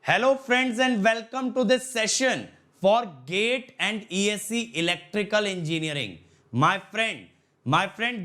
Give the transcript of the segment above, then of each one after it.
Hello friends and welcome to this session for GATE and ESC Electrical Engineering. My friend,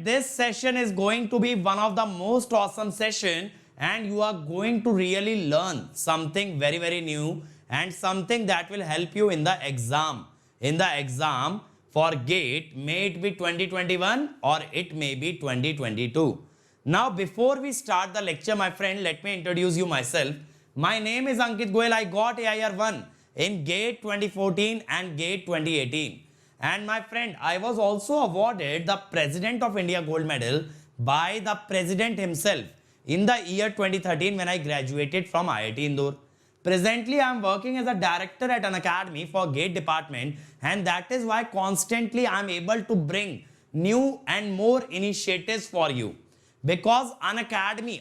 this session is going to be one of the most awesome session and you are going to really learn something very new and something that will help you in the exam. In the exam for GATE, may it be 2021 or it may be 2022. Now, before we start the lecture, my friend, let me introduce you myself. My name is Ankit Goyal. I got AIR 1 in GATE 2014 and GATE 2018. And my friend, I was also awarded the President of India Gold Medal by the President himself in the year 2013 when I graduated from IIT Indore. Presently, I am working as a director at an academy for GATE department, and that is why constantly I am able to bring new and more initiatives for you. Because an academy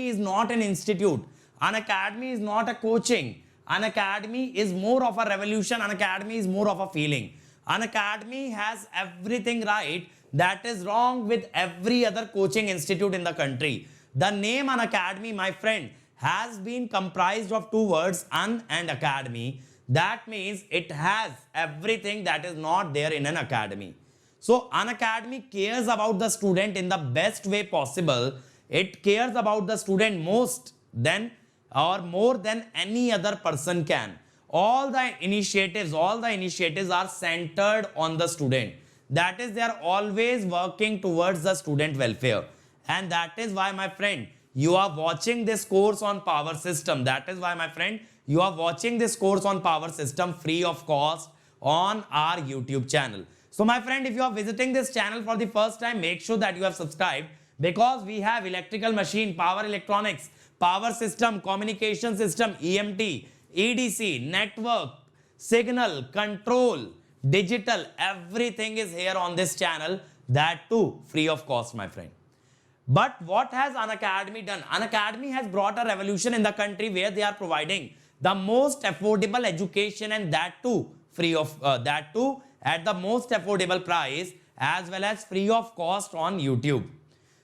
is not an institute. An academy is not a coaching. An academy is more of a revolution. An academy is more of a feeling. An academy has everything right that is wrong with every other coaching institute in the country. The name An Academy, my friend, has been comprised of two words, un and academy. That means it has everything that is not there in an academy. So an academy cares about the student in the best way possible. It cares about the student most than or more than any other person can. All the initiatives are centered on the student. That is, they are always working towards the student welfare. And that is why, my friend, you are watching this course on power system. That is why, my friend, you are watching this course on power system free of cost on our YouTube channel. So my friend, if you are visiting this channel for the first time, make sure that you have subscribed, because we have electrical machine, power electronics, power system, communication system, EMT, EDC, network, signal, control, digital, everything is here on this channel, that too free of cost, my friend. But what has An Academy done? An Academy has brought a revolution in the country where they are providing the most affordable education, and that too free of that too at the most affordable price, as well as free of cost on YouTube.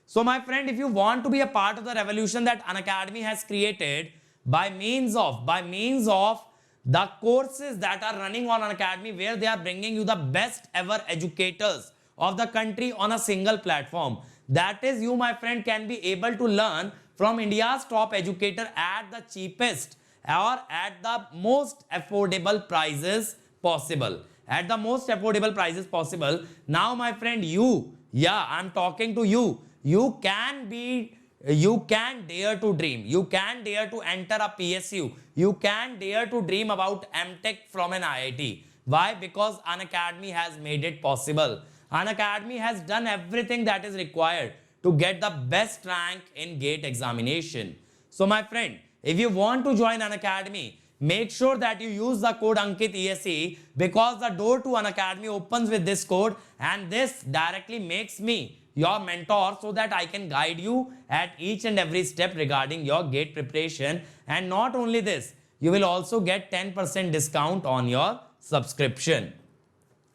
So my friend, if you want to be a part of the revolution that An Academy has created by means of the courses that are running on An Academy, where they are bringing you the best ever educators of the country on a single platform. That is, you, my friend, can be able to learn from India's top educator at the cheapest or at the most affordable prices possible. At the most affordable prices possible. Now, my friend, I'm talking to you. You can dare to dream. You can dare to enter a PSU. You can dare to dream about MTech from an IIT. Why? Because An Academy has made it possible. An Academy has done everything that is required to get the best rank in GATE examination. So my friend, if you want to join An Academy, make sure that you use the code Ankit ESE, because the door to An Academy opens with this code, and this directly makes me your mentor, so that I can guide you at each and every step regarding your GATE preparation. And not only this, you will also get 10% discount on your subscription.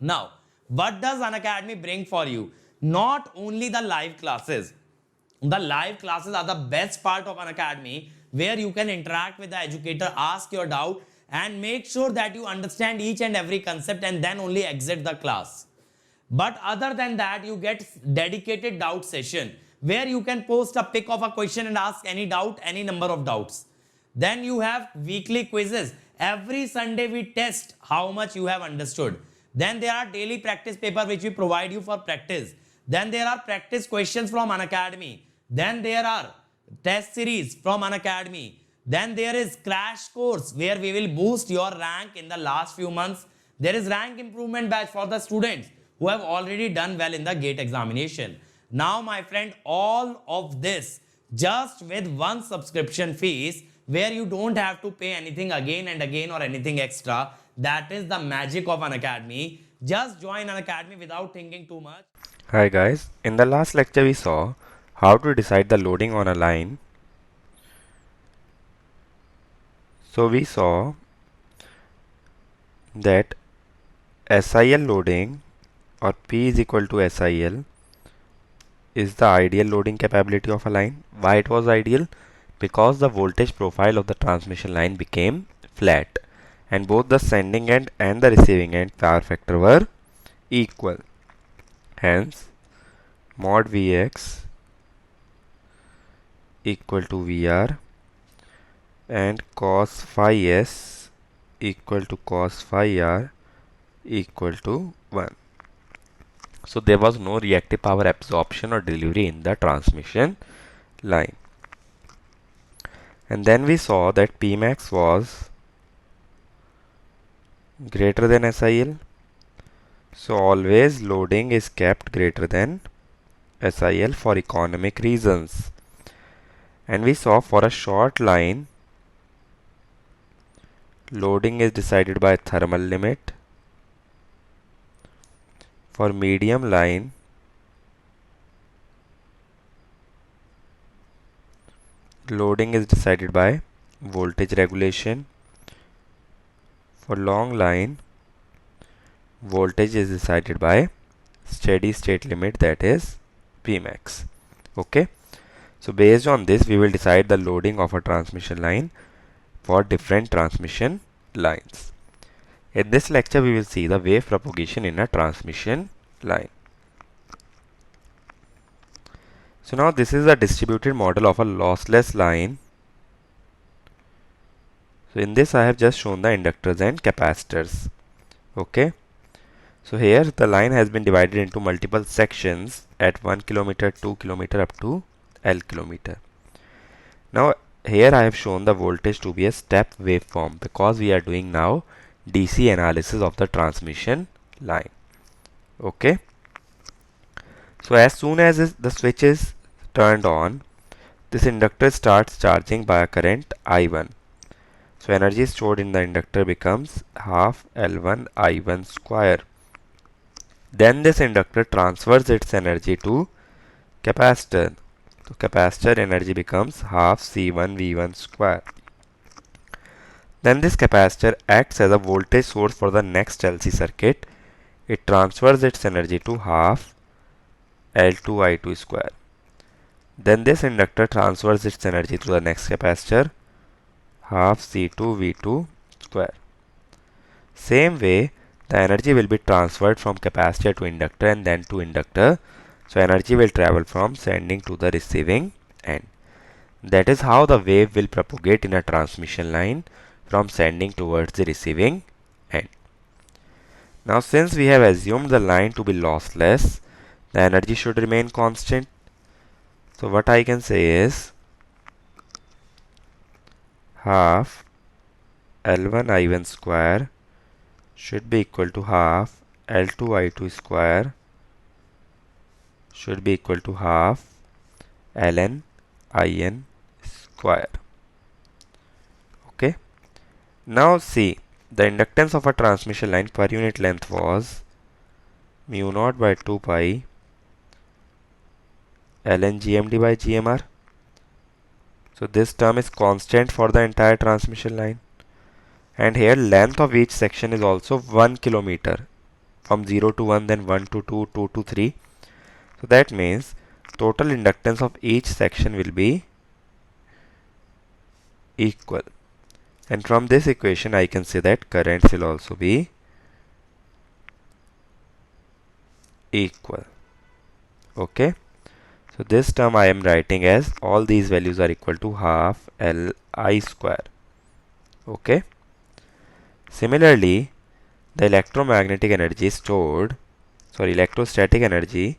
Now, what does An Academy bring for you? Not only the live classes. The live classes are the best part of An Academy, where you can interact with the educator, ask your doubt, and make sure that you understand each and every concept, and then only exit the class. But other than that, you get dedicated doubt session, where you can post a pic of a question and ask any doubt, any number of doubts. Then you have weekly quizzes. Every Sunday we test how much you have understood. Then there are daily practice paper which we provide you for practice. Then there are practice questions from An Academy. Then there are test series from An Academy. Then there is crash course, where we will boost your rank in the last few months. There is rank improvement batch for the students who have already done well in the GATE examination. Now, my friend, all of this just with one subscription fees, where you don't have to pay anything again and again or anything extra. That is the magic of An Academy. Just join An Academy without thinking too much. Hi guys, in the last lecture we saw how to decide the loading on a line. So we saw that SIL loading, or P is equal to SIL, is the ideal loading capability of a line. Why it was ideal? because the voltage profile of the transmission line became flat and both the sending end and the receiving end power factor were equal. Hence, mod Vx equal to Vr and cos phi s equal to cos phi r equal to 1. So there was no reactive power absorption or delivery in the transmission line. And then we saw that Pmax was greater than SIL. So always loading is kept greater than SIL for economic reasons. And we saw for a short line, loading is decided by thermal limit. For medium line, loading is decided by voltage regulation. For long line, voltage is decided by steady state limit, that is Pmax. Okay. So based on this, we will decide the loading of a transmission line for different transmission lines. In this lecture, we will see the wave propagation in a transmission line. So now this is a distributed model of a lossless line. So in this I have just shown the inductors and capacitors. Okay. So here the line has been divided into multiple sections at 1 kilometer, 2 kilometer up to L kilometer. Now here I have shown the voltage to be a step waveform because we are doing now DC analysis of the transmission line. Okay. So as soon as the switch is turned on, this inductor starts charging by a current I1. So energy stored in the inductor becomes half L1 I1 square. Then this inductor transfers its energy to capacitor. So capacitor energy becomes half C1 V1 square. Then this capacitor acts as a voltage source for the next LC circuit. It transfers its energy to half L2 I2 square. Then this inductor transfers its energy to the next capacitor, half C2 V2 square. Same way, the energy will be transferred from capacitor to inductor and then to inductor. So energy will travel from sending to the receiving end. That is how the wave will propagate in a transmission line from sending towards the receiving end. Now since we have assumed the line to be lossless, the energy should remain constant. So what I can say is half L1 I1 square should be equal to half L2 I2 square should be equal to half Ln In square. Okay. Now see, the inductance of a transmission line per unit length was mu naught by 2 pi Ln GMD by GMR. So this term is constant for the entire transmission line. And here length of each section is also 1 kilometer. From 0 to 1, then 1 to 2, 2 to 3. So that means total inductance of each section will be equal. And from this equation I can say that currents will also be equal. Okay. So this term I am writing as all these values are equal to half Li square. Okay. Similarly, the electrostatic energy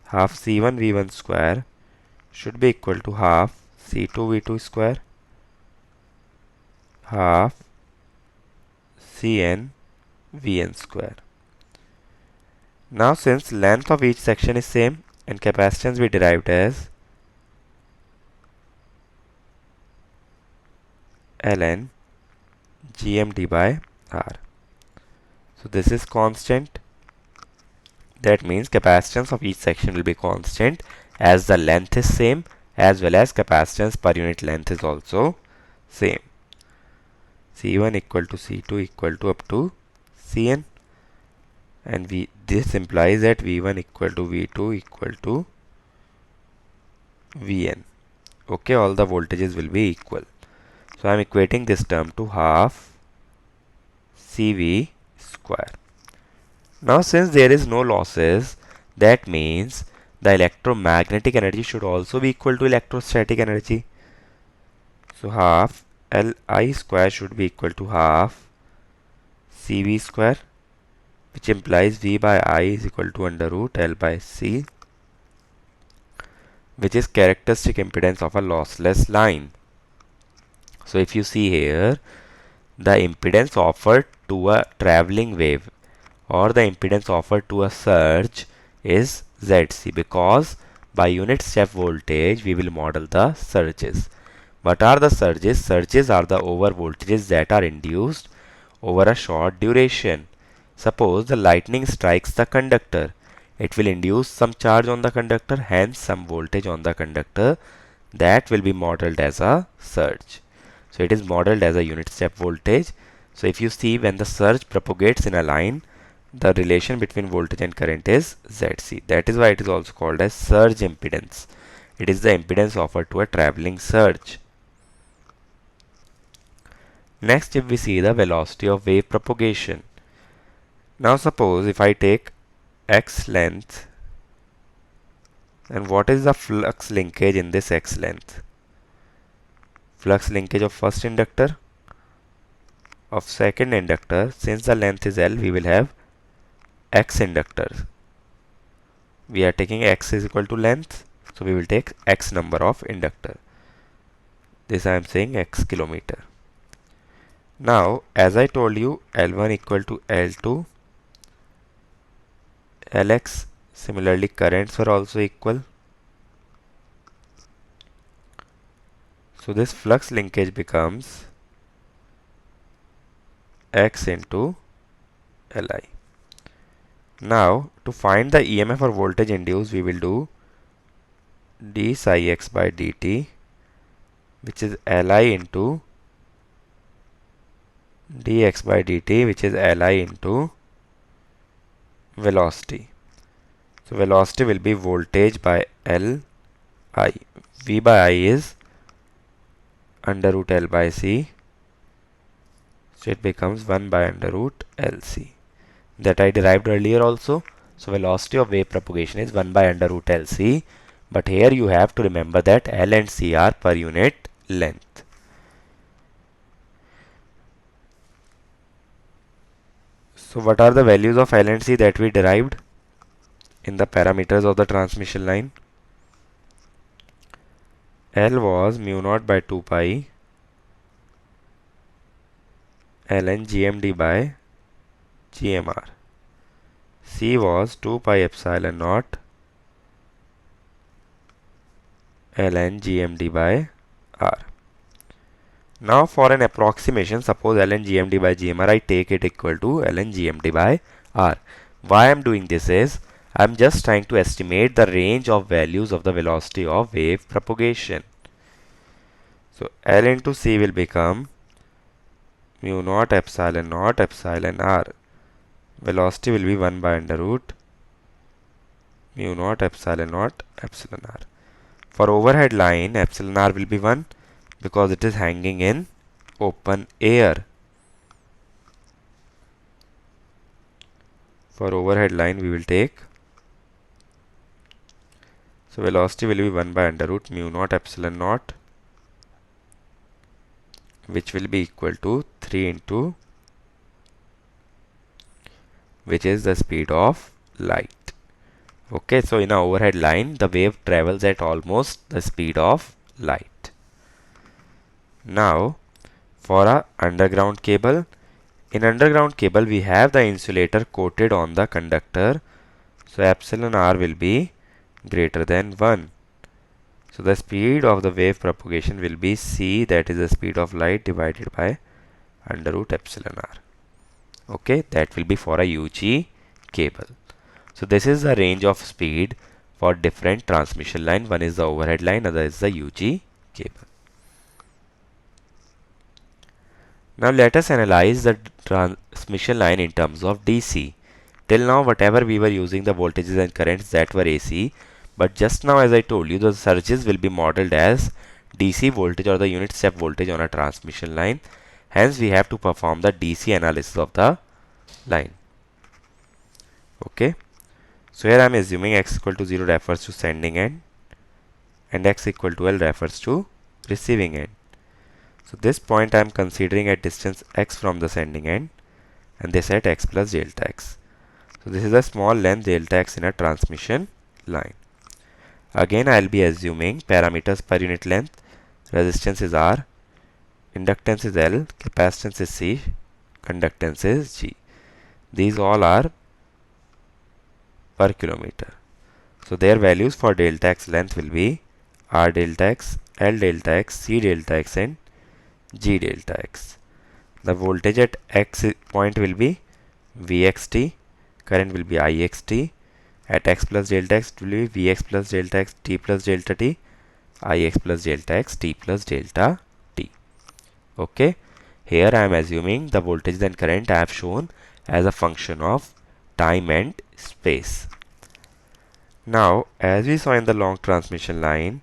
half C1 V1 square should be equal to half C2 V2 square half Cn Vn square. Now since length of each section is same and capacitance we derived as Ln GMD by R. So this is constant. That means capacitance of each section will be constant as the length is same as well as capacitance per unit length is also same. C1 equal to C2 equal to up to Cn, and this implies that V1 equal to V2 equal to Vn. Okay, all the voltages will be equal. So I am equating this term to half CV square. Now since there is no losses, that means the electromagnetic energy should also be equal to electrostatic energy. So half Li square should be equal to half CV square, which implies V by I is equal to under root L by C, which is characteristic impedance of a lossless line. So if you see here, the impedance offered to a traveling wave or the impedance offered to a surge is ZC, because by unit step voltage we will model the surges. What are the surges? Surges are the over voltages that are induced over a short duration. Suppose the lightning strikes the conductor. It will induce some charge on the conductor, hence some voltage on the conductor. That will be modeled as a surge. So it is modeled as a unit step voltage. So if you see, when the surge propagates in a line, the relation between voltage and current is ZC. That is why it is also called as surge impedance. It is the impedance offered to a traveling surge. Next, if we see the velocity of wave propagation. Now suppose if I take x length, and what is the flux linkage in this x length? Flux linkage of first inductor, of second inductor. Since the length is L, we will have x inductors. We are taking x is equal to length, so we will take x number of inductor. This I am saying x kilometer. Now as I told you, L1 equal to L2, Lx, similarly currents were also equal. So this flux linkage becomes x into Li. Now to find the EMF or voltage induced, we will do d psi x by dt, which is Li into dx by dt, which is Li into velocity. So velocity will be voltage by Li. V by I is under root L by C. So it becomes 1 by under root LC. That I derived earlier also. So velocity of wave propagation is 1 by under root LC. But here you have to remember that L and C are per unit length. So what are the values of L and C that we derived in the parameters of the transmission line? L was mu naught by 2 pi ln GMD by GMR. C was 2 pi epsilon naught ln GMD by R. Now for an approximation, suppose ln GMD by GMR, I take it equal to ln GMD by R. Why I am doing this is, I am just trying to estimate the range of values of the velocity of wave propagation. So L into C will become mu naught epsilon R. Velocity will be 1 by under root mu naught epsilon R. For overhead line, epsilon R will be 1 because it is hanging in open air. For overhead line we will take, so velocity will be 1 by under root mu naught epsilon naught, which will be equal to 3 into, which is the speed of light. Okay, so in a overhead line, the wave travels at almost the speed of light. Now, for a underground cable, in underground cable we have the insulator coated on the conductor, so epsilon R will be greater than 1. So the speed of the wave propagation will be c, that is the speed of light, divided by under root epsilon R. Okay, that will be for a UG cable. So this is the range of speed for different transmission line. One is the overhead line, other is the UG cable. Now let us analyze the transmission line in terms of DC. Till now whatever we were using, the voltages and currents, that were AC. But just now, as I told you, the surges will be modeled as DC voltage or the unit step voltage on a transmission line. Hence, we have to perform the DC analysis of the line. Okay. So here I am assuming x equal to 0 refers to sending end and x equal to L refers to receiving end. So this point I am considering at distance x from the sending end and this at x plus delta x. So this is a small length delta x in a transmission line. Again I will be assuming parameters per unit length. Resistance is R, inductance is L, capacitance is C, conductance is G. These all are per kilometer. So their values for delta x length will be R delta x, L delta x, C delta x and G delta x. The voltage at x point will be Vxt, current will be Ixt, at x plus delta x it will be Vx plus delta x t plus delta t, Ix plus delta x t plus delta t. Okay, here I am assuming the voltage and current I have shown as a function of time and space. Now, as we saw in the long transmission line,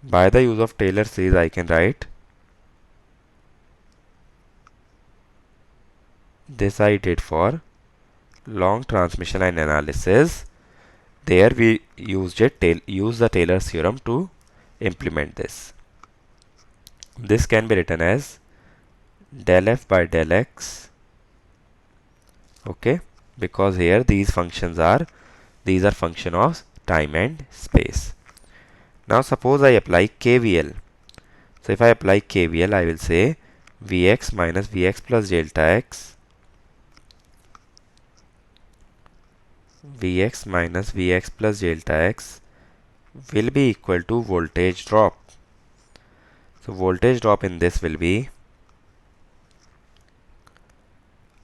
by the use of Taylor series I can write this I did for long transmission line analysis. There we used the Taylor's theorem to implement this. This can be written as del f by del x. Okay, because here these are function of time and space. Now suppose I apply KVL. So if I apply KVL, I will say Vx minus Vx plus delta x, Vx minus Vx plus delta x will be equal to voltage drop. So voltage drop in this will be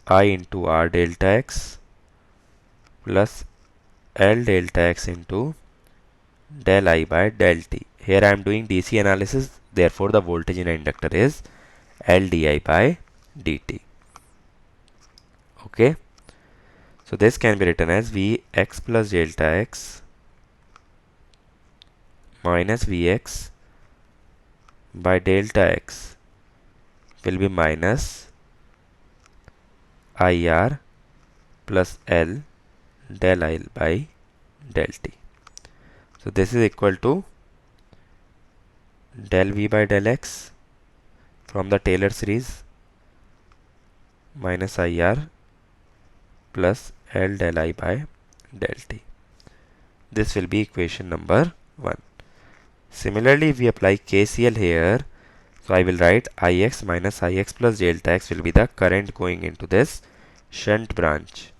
I into R delta x plus L delta x into del I by del t. Here I am doing DC analysis, therefore the voltage in an inductor is L di by dt. Okay. So this can be written as Vx plus delta x minus Vx by delta x will be minus IR plus L del I by del t. So this is equal to del V by del x from the Taylor series minus IR plus L del I by del t. This will be equation number 1. Similarly, if we apply KCL here, so I will write Ix minus Ix plus delta x will be the current going into this shunt branch.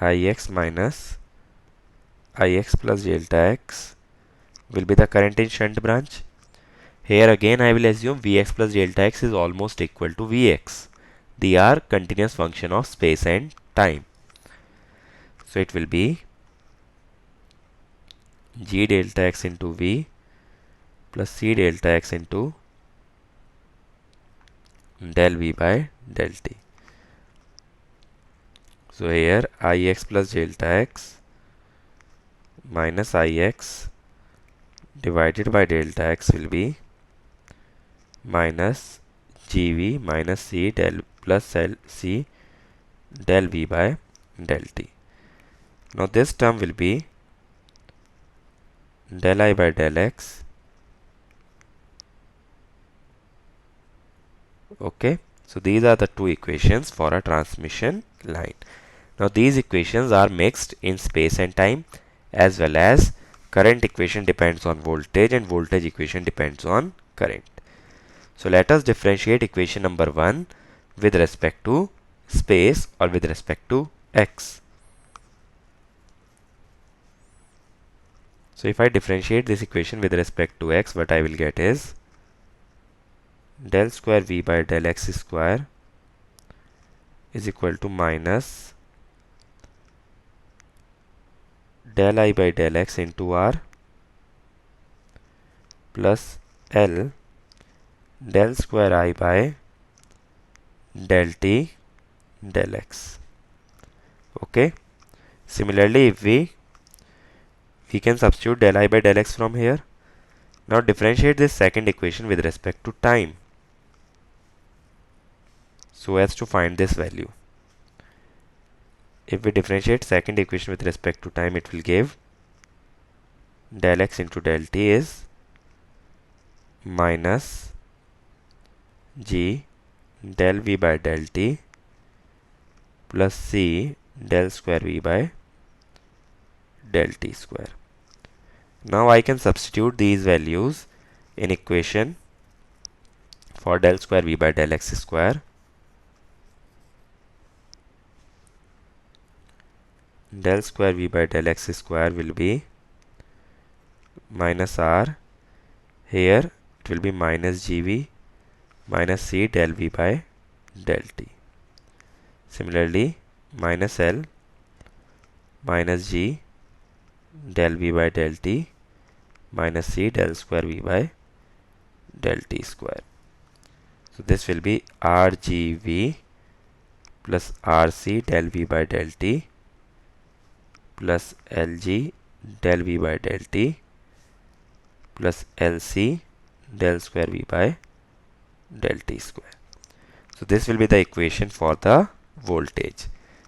Ix minus Ix plus delta x will be the current in shunt branch. Here again I will assume Vx plus delta x is almost equal to Vx. They are continuous function of space and time. So it will be G delta x into V plus C delta x into del V by del t. So here Ix plus delta x minus Ix divided by delta x will be minus Gv minus C del plus L C del V by del t. Now this term will be del I by del x. Okay, so these are the two equations for a transmission line. Now these equations are mixed in space and time, as well as current equation depends on voltage and voltage equation depends on current. So let us differentiate equation number 1 with respect to space or with respect to x. So if I differentiate this equation with respect to x, what I will get is del square v by del x square is equal to minus del I by del x into R plus L del square I by del t del x. Okay. Similarly, if we we can substitute del I by del x from here. Now differentiate this second equation with respect to time so as to find this value. If we differentiate second equation with respect to time, it will give del x into del t is minus g del v by del t plus c del square v by del t square. Now I can substitute these values in equation for del square v by del x square. Del square v by del x square will be minus r. Here it will be minus gv minus c del v by del t. Similarly, minus l minus g del v by del t minus c del square v by del t square. So this will be rgv plus rc del v by del t plus lg del v by del t plus lc del square v by del t square. So this will be the equation for the voltage.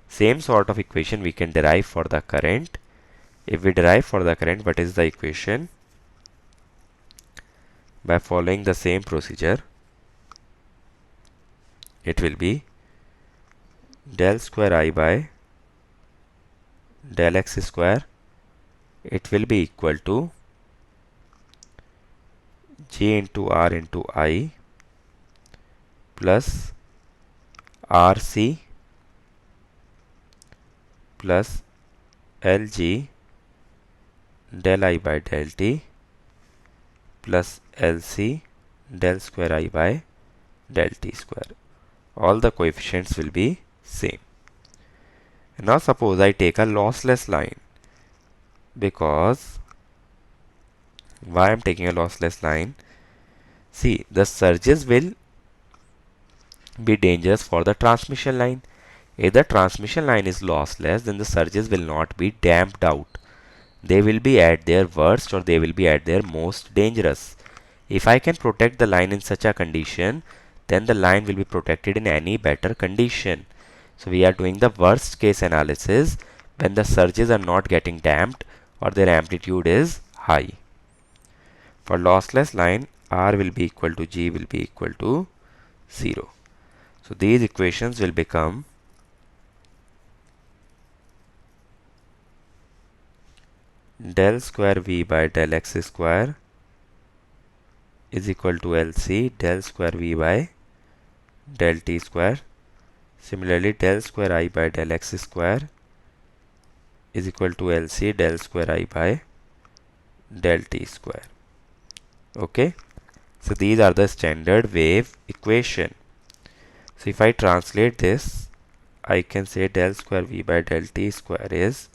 Same sort of equation we can derive for the current. If we derive for the current, what is the equation? By following the same procedure, it will be del square I by del x square. It will be equal to g into r into I plus rc plus lg del I by del t plus lc del square I by del t square. All the coefficients will be same. Now suppose I take a lossless line. Because why I am taking a lossless line? See, the surges will be dangerous for the transmission line. If the transmission line is lossless, then the surges will not be damped out. They will be at their worst or they will be at their most dangerous. If I can protect the line in such a condition, then the line will be protected in any better condition. So we are doing the worst case analysis when the surges are not getting damped or their amplitude is high. For lossless line, R will be equal to G will be equal to 0. So these equations will become del square V by del x square is equal to LC del square V by del t square. Similarly, del square I by del x square is equal to LC del square I by del t square. Okay, so these are the standard wave equation. So if I translate this, I can say del square V by del t square is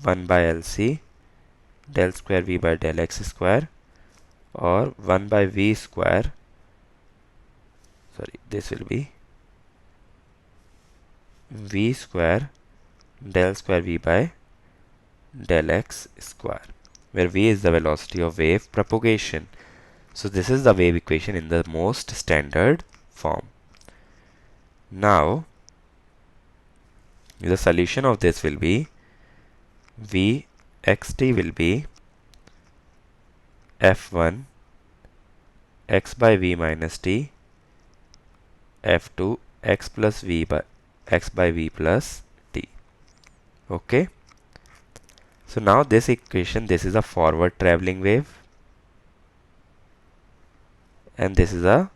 1 by LC del square V by del x square or 1 by V square. Sorry, this will be V square del square V by del x square, where V is the velocity of wave propagation. So this is the wave equation in the most standard form. Now the solution of this will be V xt will be f1 x by v minus t f2 x plus v by x by v plus t. Okay, so now this equation, this is a forward traveling wave and this is a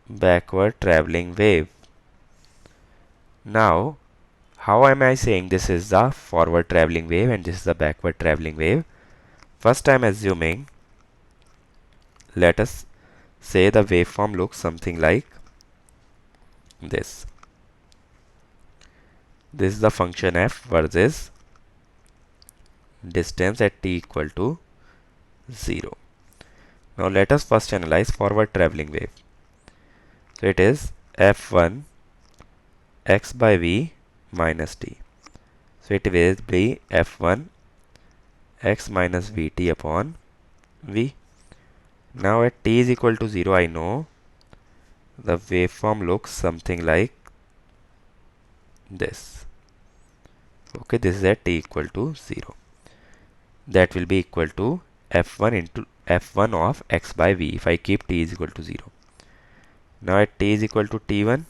backward traveling wave. Now how am I saying this is the forward traveling wave and this is the backward traveling wave? First I am assuming, let us say the waveform looks something like this. This is the function f versus distance at t equal to 0. Now let us first analyze forward traveling wave. So it is f1 x by v minus t. So it will be f1 x minus vt upon v. Now at t is equal to 0, I know the waveform looks something like this. Okay, this is at t equal to 0. That will be equal to f1 into f1 of x by v if I keep t is equal to 0. Now at t is equal to t1,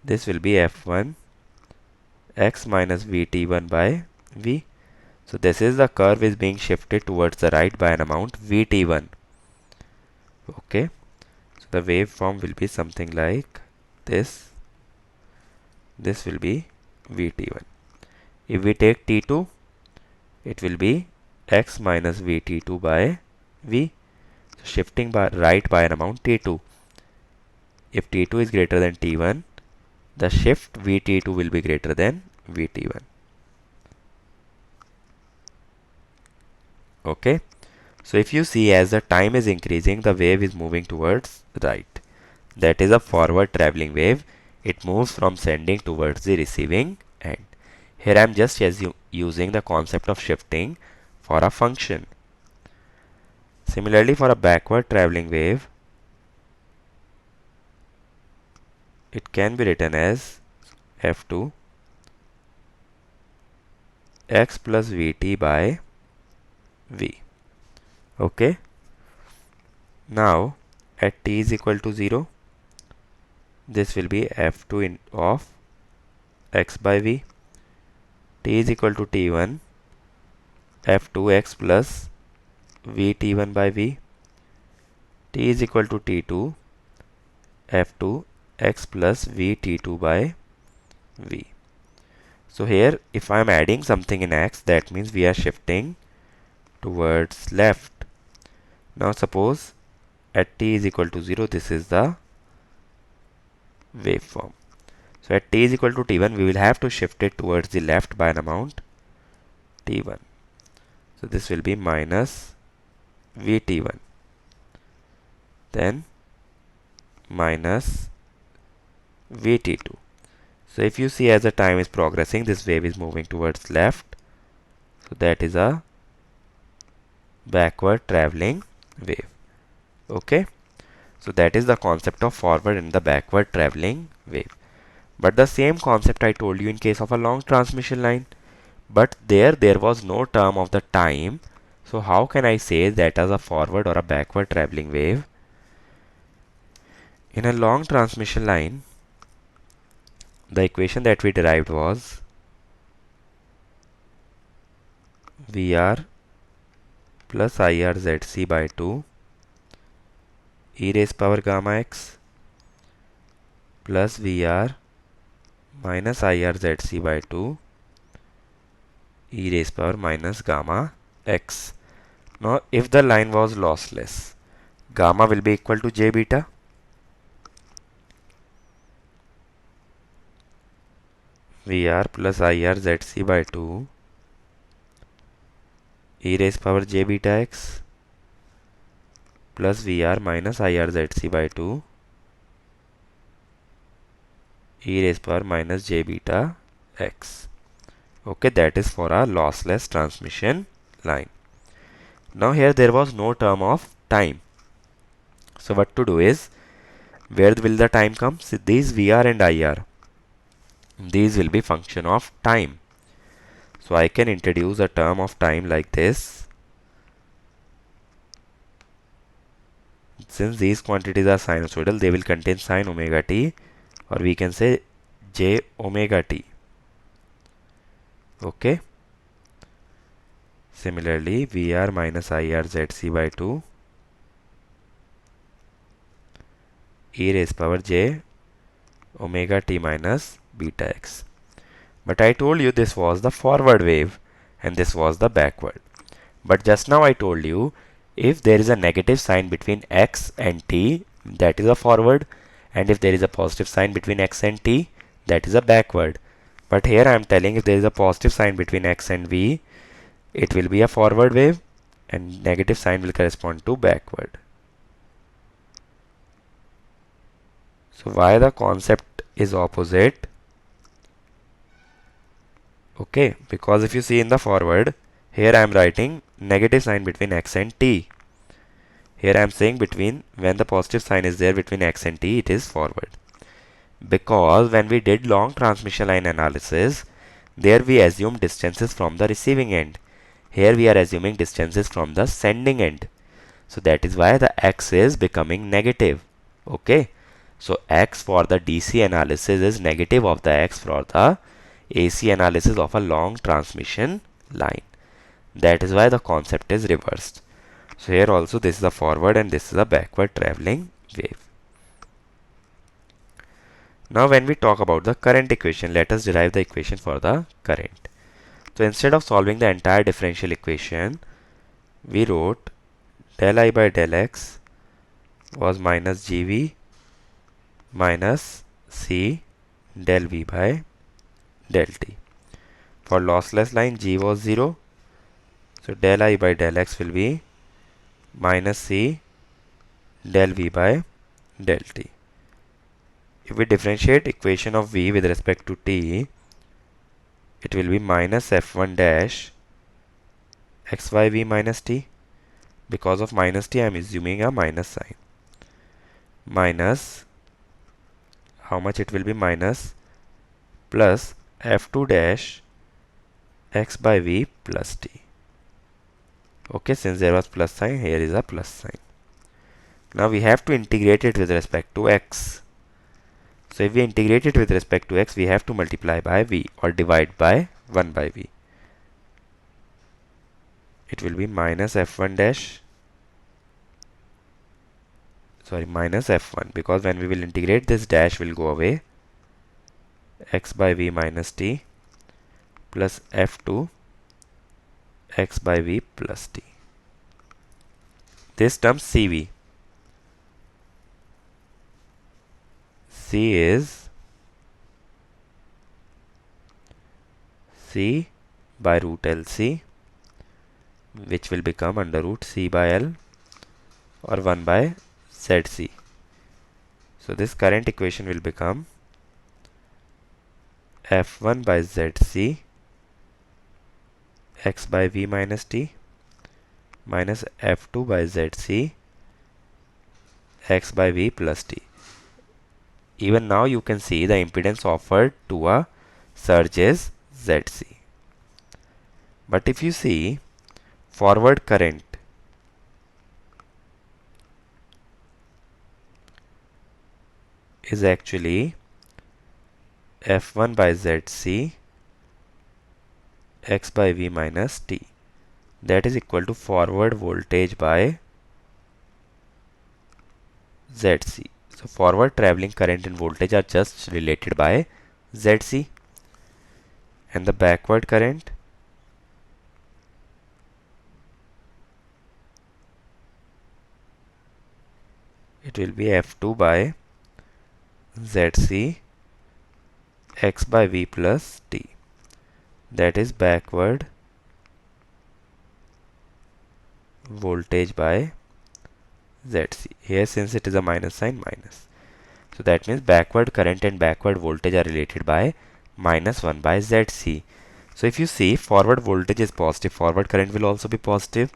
this will be f1 x minus vt1 by v. So this is the curve is being shifted towards the right by an amount vt1. Okay, so the waveform will be something like this. This will be vt1. If we take t2, it will be x minus vt2 by v. So shifting by right by an amount t2. If t2 is greater than t1, the shift vt2 will be greater than vt1. Okay, so if you see, as the time is increasing, the wave is moving towards right. That is a forward traveling wave. It moves from sending towards the receiving end. Here I am just using the concept of shifting for a function. Similarly, for a backward traveling wave, it can be written as f2 x plus vt by v. Okay, now at t is equal to 0, this will be f2 of x by v. T is equal to t1 f2x plus vt1 by v. T is equal to t2 f2 x plus vt2 by v. So here, if I am adding something in x, that means we are shifting towards left. Now suppose at t is equal to 0, this is the waveform. So at t is equal to t1, we will have to shift it towards the left by an amount t1. So this will be minus vt1, then minus vt2. So if you see, as the time is progressing, this wave is moving towards left. So that is a backward traveling wave. Okay, so that is the concept of forward and the backward traveling wave. But the same concept I told you in case of a long transmission line, but there was no term of the time. So how can I say that as a forward or a backward traveling wave? In a long transmission line, the equation that we derived was VR plus IRZC by 2 e raised power gamma x plus VR minus IRZC by 2 e raised power minus gamma x. Now if the line was lossless, gamma will be equal to j beta. VR plus IRZC by 2 e raised power j beta x plus VR minus IRZC by 2 e raised power minus j beta x. Okay, that is for a lossless transmission line. Now here there was no term of time. So what to do is, where will the time come? See, these VR and IR, these will be function of time. So I can introduce a term of time like this. Since these quantities are sinusoidal, they will contain sin omega t, or we can say j omega t. Okay. Similarly, VR minus IRZC by 2 e raised power j omega t minus beta x. But I told you this was the forward wave and this was the backward. But just now I told you, if there is a negative sign between x and t, that is a forward, and if there is a positive sign between x and t, that is a backward. But here I am telling, if there is a positive sign between x and v, it will be a forward wave, and negative sign will correspond to backward. So why the concept is opposite? Okay, because if you see in the forward, here I am writing negative sign between x and t. Here I am saying between, when the positive sign is there between x and t, it is forward. Because when we did long transmission line analysis, there we assumed distances from the receiving end. Here we are assuming distances from the sending end. So that is why the x is becoming negative. Okay. So x for the DC analysis is negative of the x for the AC analysis of a long transmission line. That is why the concept is reversed. So here also this is a forward and this is a backward traveling wave. Now when we talk about the current equation, let us derive the equation for the current. So instead of solving the entire differential equation, we wrote del I by del x was minus GV minus C del V by del T. For lossless line, G was 0. So del I by del x will be minus C del V by del T. If we differentiate equation of V with respect to T, it will be minus F1 dash xyv minus T. Because of minus T, I am assuming a minus sign. Minus, how much it will be? Minus plus F2 dash x by V plus T. Okay, since there was plus sign, here is a plus sign. Now we have to integrate it with respect to x. So if we integrate it with respect to x, we have to multiply by v or divide by 1 by v. It will be minus f1 dash, sorry, minus f1, because when we will integrate, this dash will go away. X by v minus t plus f2 x by v plus t. This term cv. C is C by root LC, which will become under root C by L or 1 by ZC. So this current equation will become F1 by ZC x by V minus T minus F2 by ZC x by V plus T. Even now you can see the impedance offered to a surge is ZC. But if you see forward current, is actually F1 by ZC x by V minus T. That is equal to forward voltage by ZC. So forward traveling current and voltage are just related by ZC. And the backward current it will be F2 by ZC x by V plus T. That is backward voltage by ZC. Here since it is a minus sign, minus. So that means backward current and backward voltage are related by minus 1 by ZC. So if you see forward voltage is positive, forward current will also be positive.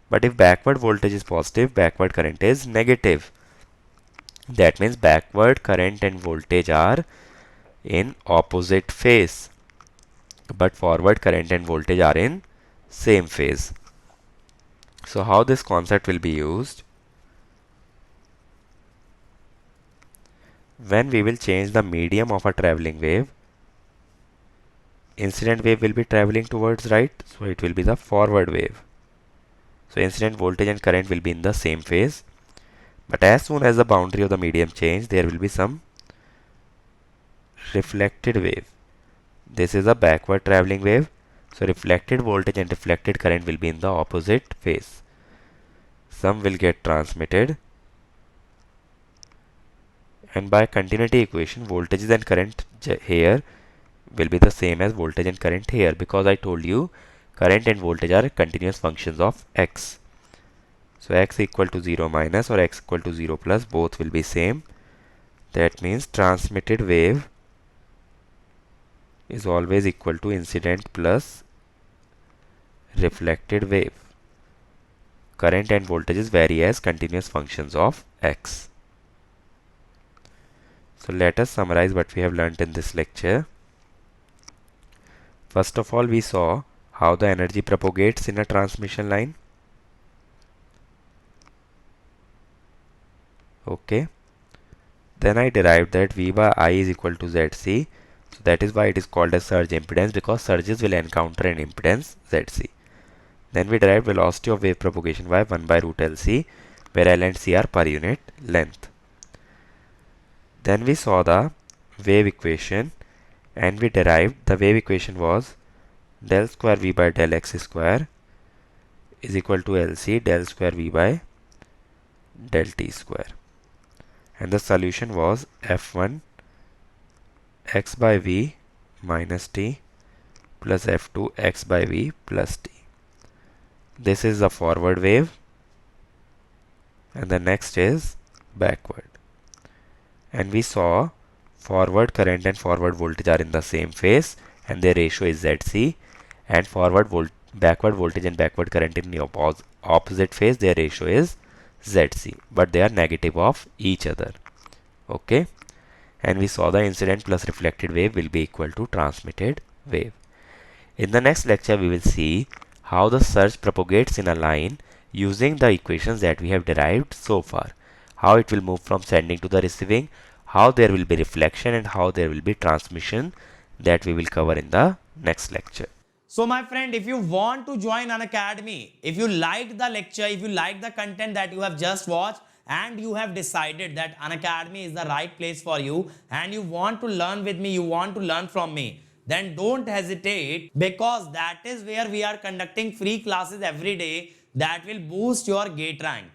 But if backward voltage is positive, backward current is negative. That means backward current and voltage are in opposite phase, but forward current and voltage are in same phase. So how this concept will be used? When we will change the medium of a traveling wave, incident wave will be traveling towards right, so it will be the forward wave. So incident voltage and current will be in the same phase. But as soon as the boundary of the medium change, there will be some reflected wave. This is a backward traveling wave. So reflected voltage and reflected current will be in the opposite phase. Some will get transmitted. And by continuity equation, voltages and current here will be the same as voltage and current here, because I told you current and voltage are continuous functions of x. So x equal to 0 minus or x equal to 0 plus, both will be same. That means transmitted wave is always equal to incident plus reflected wave. Current and voltages vary as continuous functions of x. So let us summarize what we have learnt in this lecture. First of all, we saw how the energy propagates in a transmission line. Okay. Then I derived that V by I is equal to ZC. So that is why it is called as surge impedance, because surges will encounter an impedance ZC. Then we derived velocity of wave propagation by 1 by root LC, where L and C are per unit length. Then we saw the wave equation, and we derived the wave equation was del square V by del x square is equal to LC del square V by del t square. And the solution was F1 x by V minus t plus F2 x by V plus t. This is the forward wave, and the next is backward. And we saw forward current and forward voltage are in the same phase and their ratio is ZC, and backward voltage and backward current in the opposite phase, their ratio is ZC, but they are negative of each other. Okay. And we saw the incident plus reflected wave will be equal to transmitted wave. In the next lecture, we will see how the surge propagates in a line using the equations that we have derived so far. How it will move from sending to the receiving, how there will be reflection, and how there will be transmission, that we will cover in the next lecture. So my friend, if you want to join Unacademy, if you liked the lecture, if you like the content that you have just watched, and you have decided that Unacademy is the right place for you, and you want to learn with me, you want to learn from me, then don't hesitate, because that is where we are conducting free classes every day that will boost your GATE rank.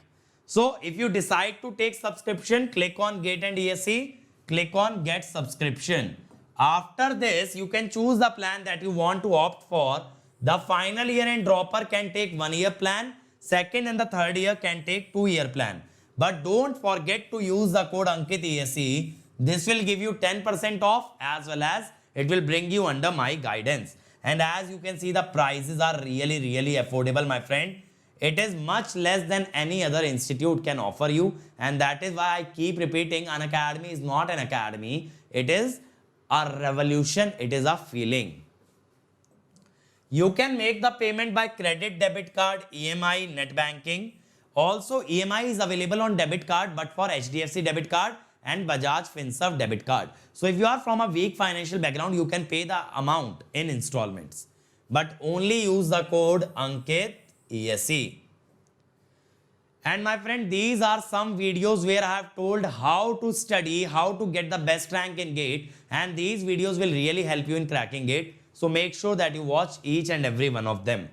So if you decide to take subscription, click on GATE and ESE, click on get subscription. After this, you can choose the plan that you want to opt for. The final year and dropper can take 1 year plan, second and the third year can take 2 year plan. But don't forget to use the code Ankit ESE. This will give you 10% off, as well as it will bring you under my guidance. And as you can see, the prices are really affordable, my friend. It is much less than any other institute can offer you, and that is why I keep repeating, Unacademy is not an academy. It is a revolution. It is a feeling. You can make the payment by credit, debit card, EMI, net banking. Also, EMI is available on debit card, but for HDFC debit card and Bajaj Finserv debit card. So if you are from a weak financial background, you can pay the amount in installments, but only use the code Ankit ESE. And my friend, these are some videos where I have told how to study, how to get the best rank in GATE, and these videos will really help you in cracking GATE. So make sure that you watch each and every one of them.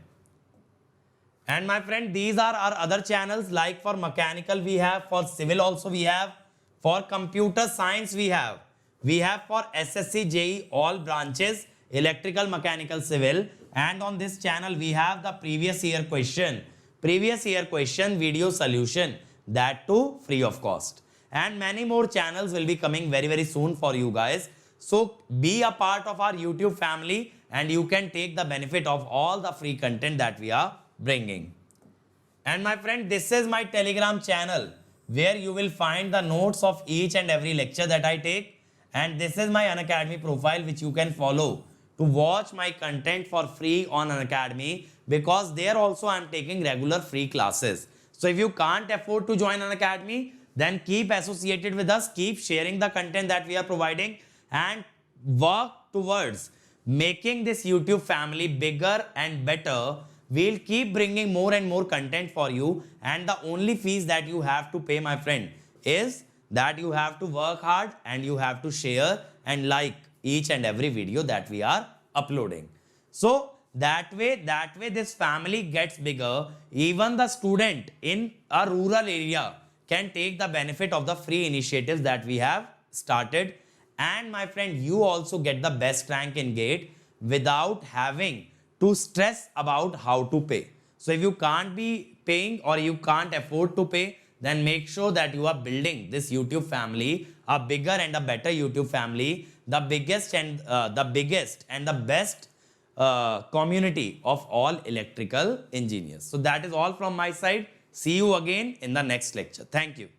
And my friend, these are our other channels, like for mechanical we have, for civil also we have, for computer science we have for SSC, JEE, all branches, electrical, mechanical, civil. And on this channel we have the previous year question video solution, that too free of cost. And many more channels will be coming very soon for you guys. So be a part of our YouTube family, and you can take the benefit of all the free content that we are bringing. And my friend, this is my Telegram channel, where you will find the notes of each and every lecture that I take. And this is my Unacademy profile, which you can follow to watch my content for free on Unacademy, because there also I am taking regular free classes. So if you can't afford to join Unacademy, then keep associated with us, keep sharing the content that we are providing, and work towards making this YouTube family bigger and better. We'll keep bringing more and more content for you, and the only fees that you have to pay, my friend, is that you have to work hard and you have to share and like each and every video that we are uploading. So that way this family gets bigger. Even the student in a rural area can take the benefit of the free initiatives that we have started. And my friend, you also get the best rank in GATE without having to stress about how to pay. So if you can't be paying or you can't afford to pay, then make sure that you are building this YouTube family, a bigger and a better YouTube family, the biggest and the best community of all electrical engineers. So that is all from my side. See you again in the next lecture. Thank you.